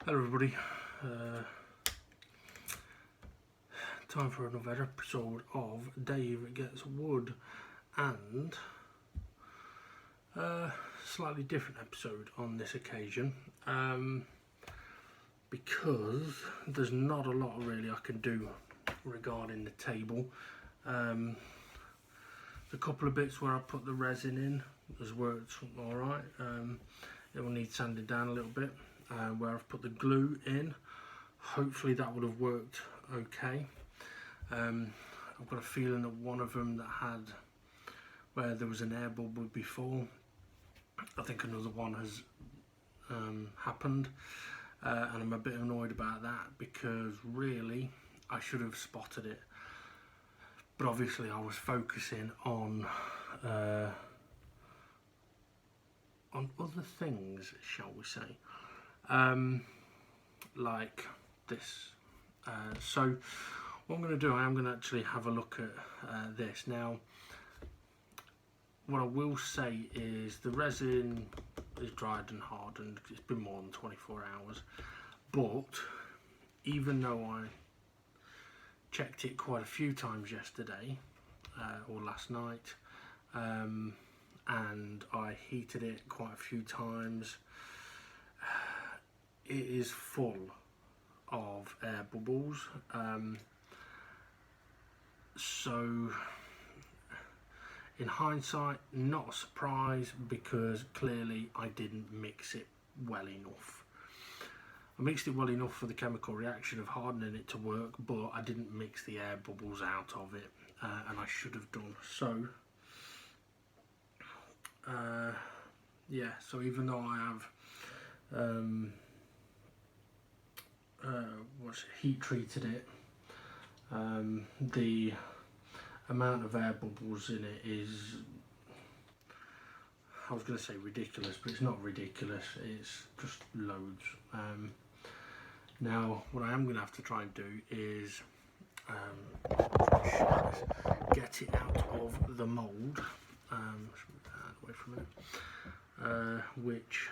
Hello everybody, time for another episode of Dave Gets Wood, and slightly different episode on this occasion, because there's not a lot really I can do regarding the table. The couple of bits where I put the resin in has worked alright. It will need sanding down a little bit. Where I've put the glue in, hopefully that would have worked okay. I've got a feeling that one of them that had where there was an air bubble before, I think another one has happened, and I'm a bit annoyed about that because really I should have spotted it, but obviously I was focusing on other things, shall we say. Like this. So what I'm going to do, I am going to actually have a look at this. Now, what I will say is the resin is dried and hardened. It's been more than 24 hours. But even though I checked it quite a few times yesterday or last night, and I heated it quite a few times, it is full of air bubbles, so in hindsight not a surprise, because clearly I didn't mix it well enough. I mixed it well enough for the chemical reaction of hardening it to work, but I didn't mix the air bubbles out of it, and I should have done. So yeah, so even though I have heat treated it, the amount of air bubbles in it is, I was going to say ridiculous, but it's not ridiculous, it's just loads. Now what I am going to have to try and do is get it out of the mould, away from it, which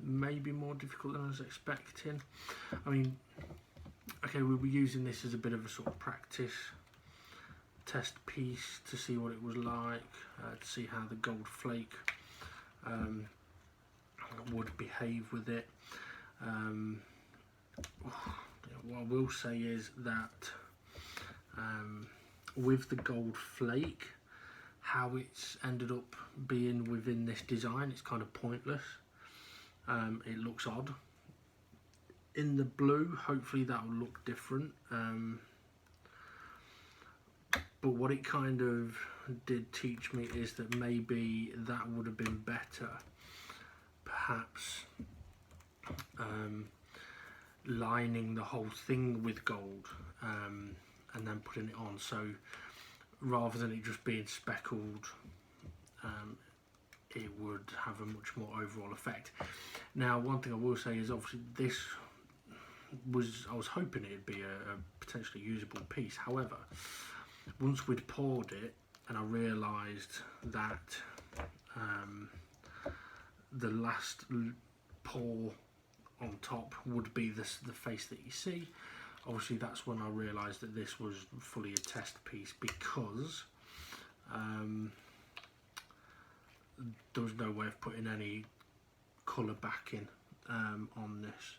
may be more difficult than I was expecting. I mean, okay, we'll be using this as a bit of a sort of practice test piece to see what it was like, to see how the gold flake would behave with it. What I will say is that with the gold flake, how it's ended up being within this design, it's kind of pointless. It looks odd. In the blue, hopefully that will look different. But what it kind of did teach me is that maybe that would have been better. Perhaps lining the whole thing with gold, and then putting it on. So rather than it just being speckled, it would have a much more overall effect. Now, one thing I will say is obviously this was, I was hoping it'd be a potentially usable piece. However, once we'd poured it and I realised that the last pour on top would be the face that you see, obviously that's when I realised that this was fully a test piece, because there was no way of putting any colour backing on this.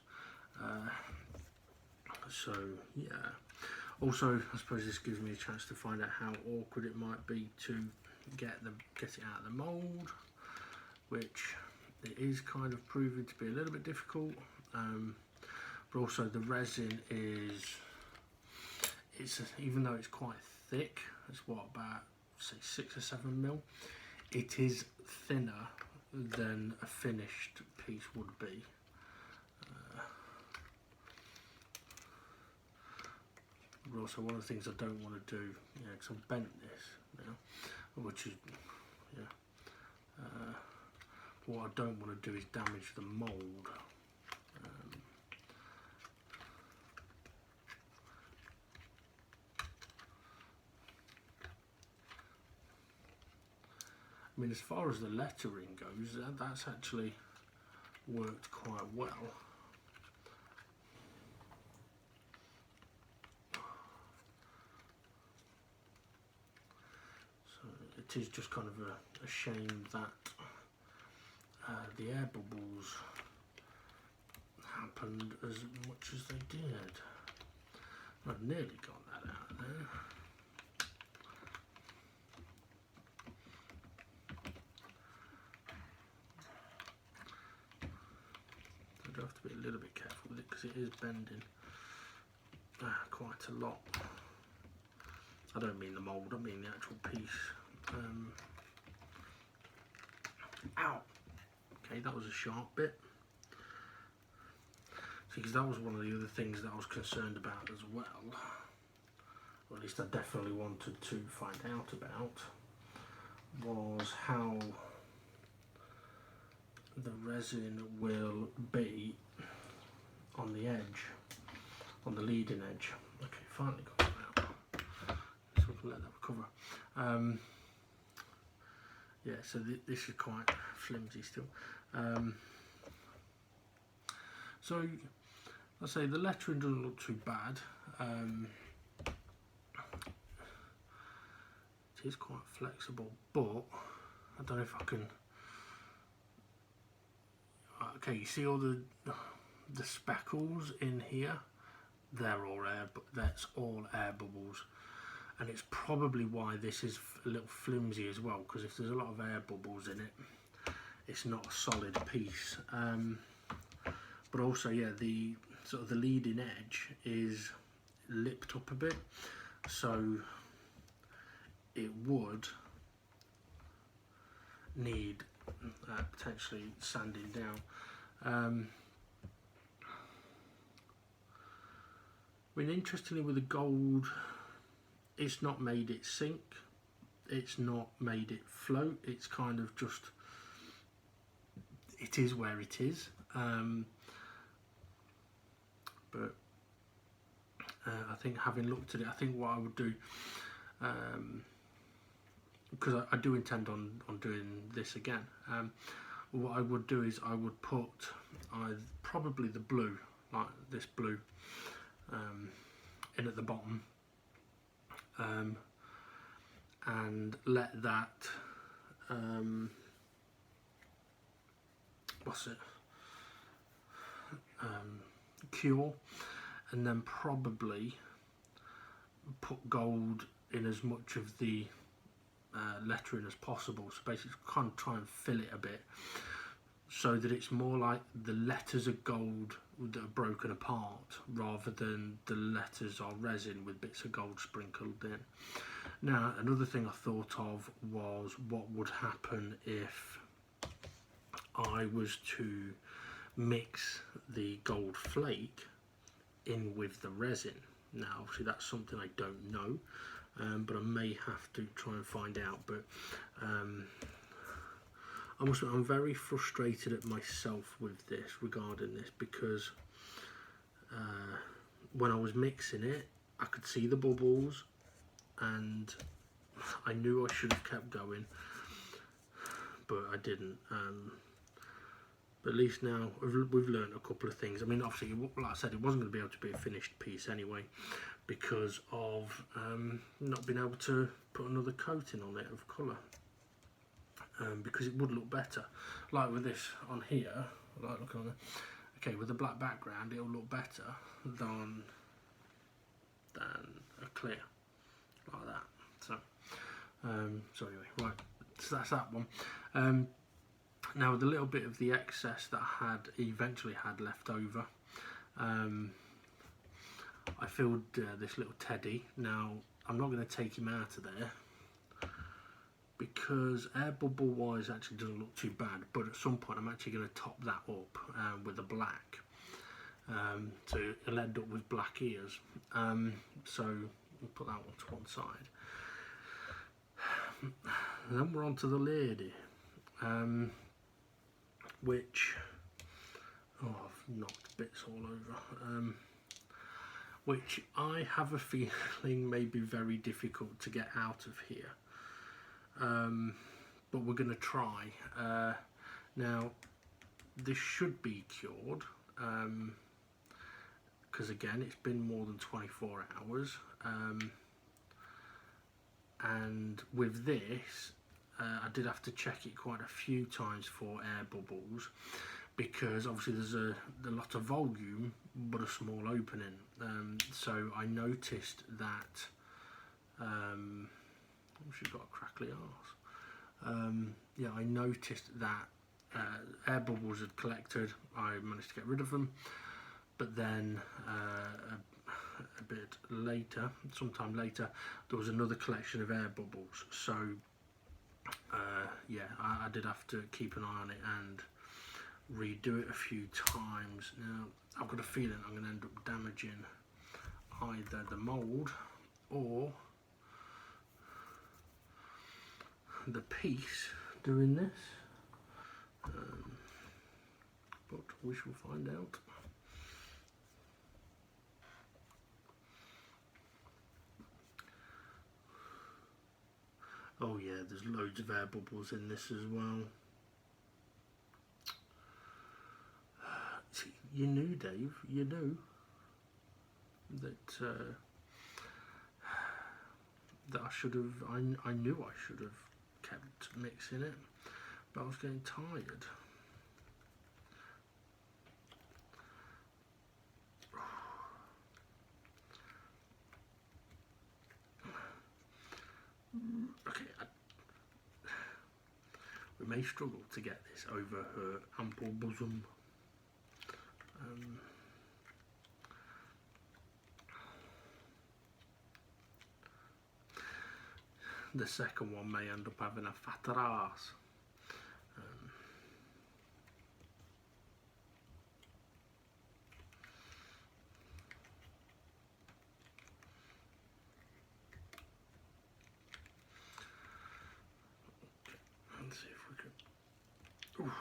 So yeah, also I suppose this gives me a chance to find out how awkward it might be to get it out of the mould, which it is kind of proving to be a little bit difficult. But also the resin is, even though it's quite thick, it's what, about say 6 or 7 mil, it is thinner than a finished piece would be. But also one of the things I don't want to do, because I've bent this now, which is, what I don't want to do is damage the mould. I mean, as far as the lettering goes, that's actually worked quite well. So it is just kind of a shame that the air bubbles happened as much as they did. I've nearly got that out of there. I do have to be a little bit careful with it because it is bending quite a lot. I don't mean the mould, I mean the actual piece. Ow! Okay, that was a sharp bit. Because that was one of the other things that I was concerned about as well, or at least I definitely wanted to find out about, was how the resin will be on the edge, on the leading edge. Okay, finally got it out. So we can let that recover. Yeah, so this is quite flimsy still. So I say the lettering doesn't look too bad. It is quite flexible, but I don't know if I can. Okay, you see all the speckles in here? They're all air. That's all air bubbles, and it's probably why this is a little flimsy as well. Because if there's a lot of air bubbles in it, it's not a solid piece. But also, yeah, the sort of the leading edge is lipped up a bit, so it would need potentially sanding down. I mean, interestingly, with the gold, it's not made it sink, it's not made it float, it's kind of just, it is where it is. But I think having looked at it, I think what I would do, because I do intend on doing this again, what I would do is I would put probably the blue, like this blue, in at the bottom, and let that, cure, and then probably put gold in as much of the lettering as possible, so basically kind of try and fill it a bit so that it's more like the letters are gold that are broken apart rather than the letters are resin with bits of gold sprinkled in. Now, another thing I thought of was what would happen if I was to mix the gold flake in with the resin. Now, obviously that's something I don't know, but I may have to try and find out. But I must admit, I'm very frustrated at myself with this, regarding this, because when I was mixing it, I could see the bubbles, and I knew I should have kept going, but I didn't. But at least now we've learned a couple of things. I mean, obviously, like I said, it wasn't going to be able to be a finished piece anyway, because of not being able to put another coating on it of colour, because it would look better. Like with this on here, like look on it. Okay, with a black background, it'll look better than a clear, like that. So, so anyway, right. So that's that one. Now, with a little bit of the excess that I had eventually had left over, I filled this little teddy. Now, I'm not going to take him out of there because air bubble wise actually doesn't look too bad, but at some point I'm actually going to top that up with a black, so it'll end up with black ears. So we'll put that one to one side. And then we're on to the lady, which, oh, I've knocked bits all over, which I have a feeling may be very difficult to get out of here, but we're going to try. Now, this should be cured, because again it's been more than 24 hours, and with this I did have to check it quite a few times for air bubbles, because obviously there's a lot of volume but a small opening. So I noticed that she's got a crackly arse. Yeah, I noticed that air bubbles had collected. I managed to get rid of them, but then a bit later, sometime later, there was another collection of air bubbles. So yeah, I did have to keep an eye on it and redo it a few times. Now I've got a feeling I'm going to end up damaging either the mould or the piece doing this, but we shall find out. Oh yeah, there's loads of air bubbles in this as well. See, you knew, Dave, you knew that that I should have, I knew I should have kept mixing it, but I was getting tired. Okay, we may struggle to get this over her ample bosom. The second one may end up having a fatter arse. Let's see if we can. Ooh.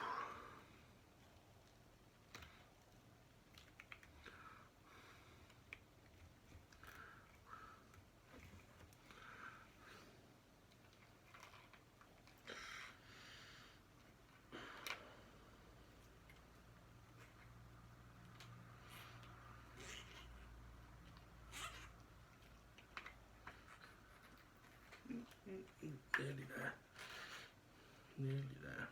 Nearly there. Nearly there.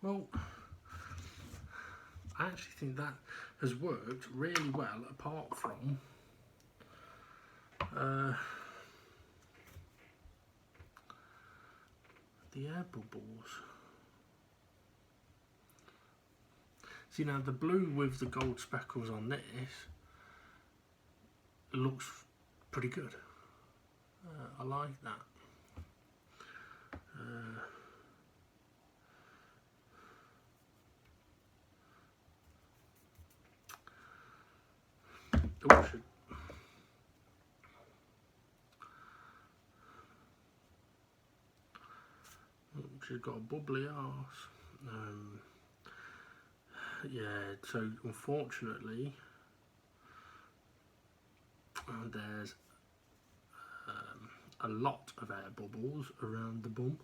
Well, I actually think that has worked really well, apart from the air bubbles. See, now the blue with the gold speckles on this looks pretty good. I like that. Oh, shit. She's got a bubbly arse. Yeah, so unfortunately there's a lot of air bubbles around the bum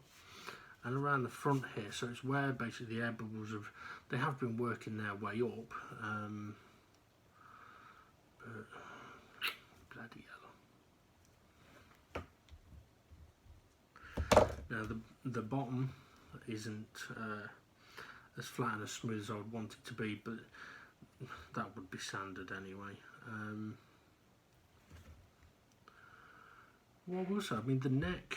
and around the front here, so it's where basically the air bubbles have been working their way up, but bloody hell. Now the bottom isn't as flat and as smooth as I would want it to be, but that would be sanded anyway. What was that? I mean, the neck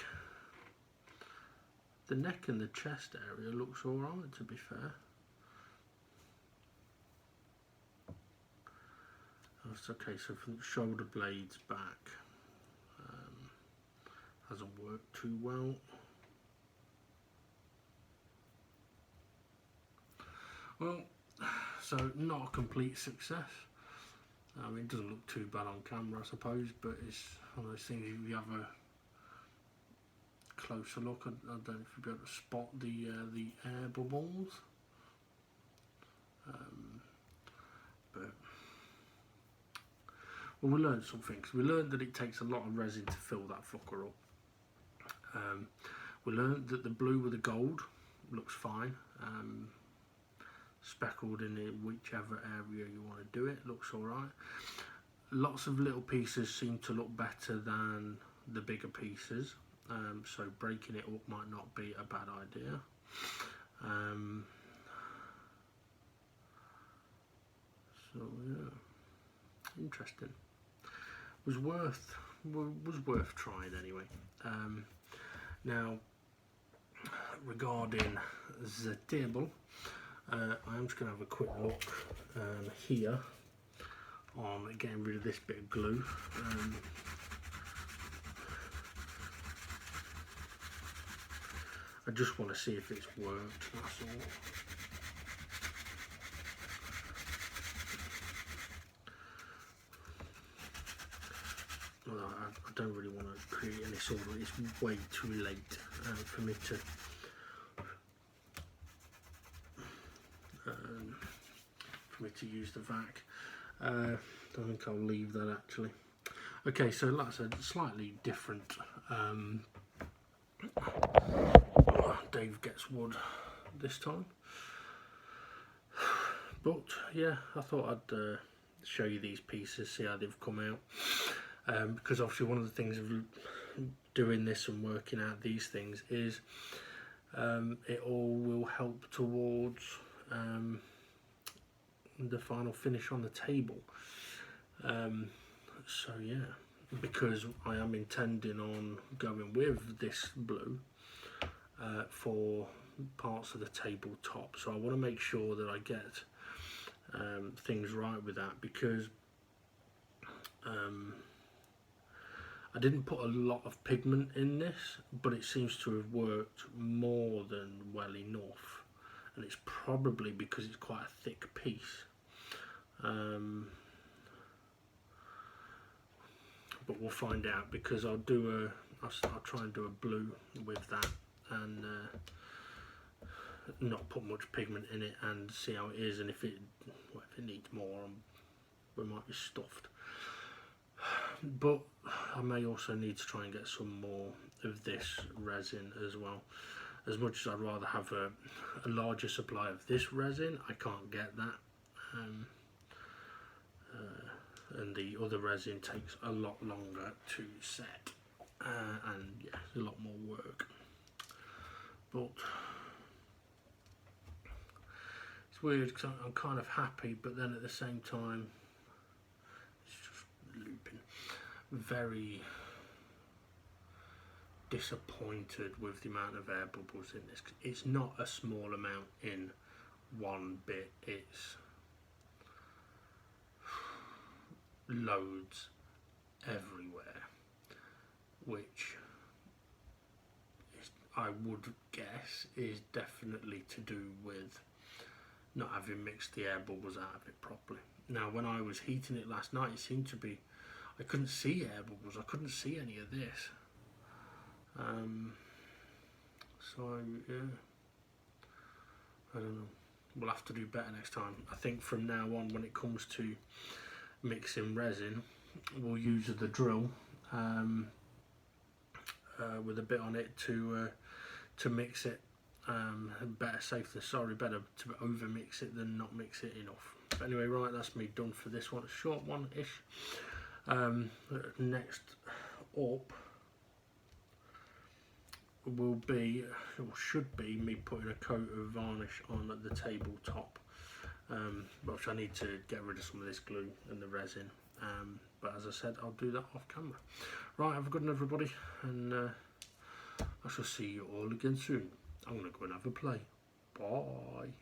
and the chest area looks alright, to be fair. That's okay, so from the shoulder blades back, hasn't worked too well. Well, so not a complete success. I mean, it doesn't look too bad on camera, I suppose, but it's one of those things, if you have a closer look, I don't know if you'll be able to spot the air bubbles. But well, we learned some things. We learned that it takes a lot of resin to fill that fucker up. we learned that the blue with the gold looks fine. Speckled in it, whichever area you want to do it, looks alright. Lots of little pieces seem to look better than the bigger pieces, so breaking it up might not be a bad idea. So yeah, interesting. Was worth trying anyway. Now, regarding the table, I'm just going to have a quick look here on getting rid of this bit of glue. I just want to see if it's worked, that's all. Well, I don't really want to create any sort of, it's way too late for me to use the vac. I think I'll leave that actually. Okay, so that's a slightly different Dave Gets Wood this time, but yeah, I thought I'd show you these pieces, see how they've come out, because obviously one of the things of doing this and working out these things is it all will help towards the final finish on the table. So yeah, because I am intending on going with this blue for parts of the tabletop, so I want to make sure that I get things right with that, because I didn't put a lot of pigment in this, but it seems to have worked more than well enough, and it's probably because it's quite a thick piece. But we'll find out, because I'll try and do a blue with that, and not put much pigment in it and see how it is, and if it needs more, we might be stuffed. But I may also need to try and get some more of this resin as well. As much as I'd rather have a larger supply of this resin, I can't get that. And the other resin takes a lot longer to set, and yeah, a lot more work. But it's weird because I'm kind of happy, but then at the same time, it's just looping. Very disappointed with the amount of air bubbles in this. It's not a small amount in one bit, it's loads everywhere, which is, I would guess, is definitely to do with not having mixed the air bubbles out of it properly. Now, when I was heating it last night, it seemed to be, I couldn't see air bubbles, I couldn't see any of this. So yeah, I don't know, we'll have to do better next time. I think from now on, when it comes to mixing resin, we'll use the drill with a bit on it to mix it. Better safe than sorry, better to over mix it than not mix it enough. But anyway, right, that's me done for this one, a short one-ish. Next up will be, or should be, me putting a coat of varnish on the tabletop, which I need to get rid of some of this glue and the resin, but as I said, I'll do that off camera. Right, have a good one everybody, and I shall see you all again soon. I'm going to go and have a play. Bye.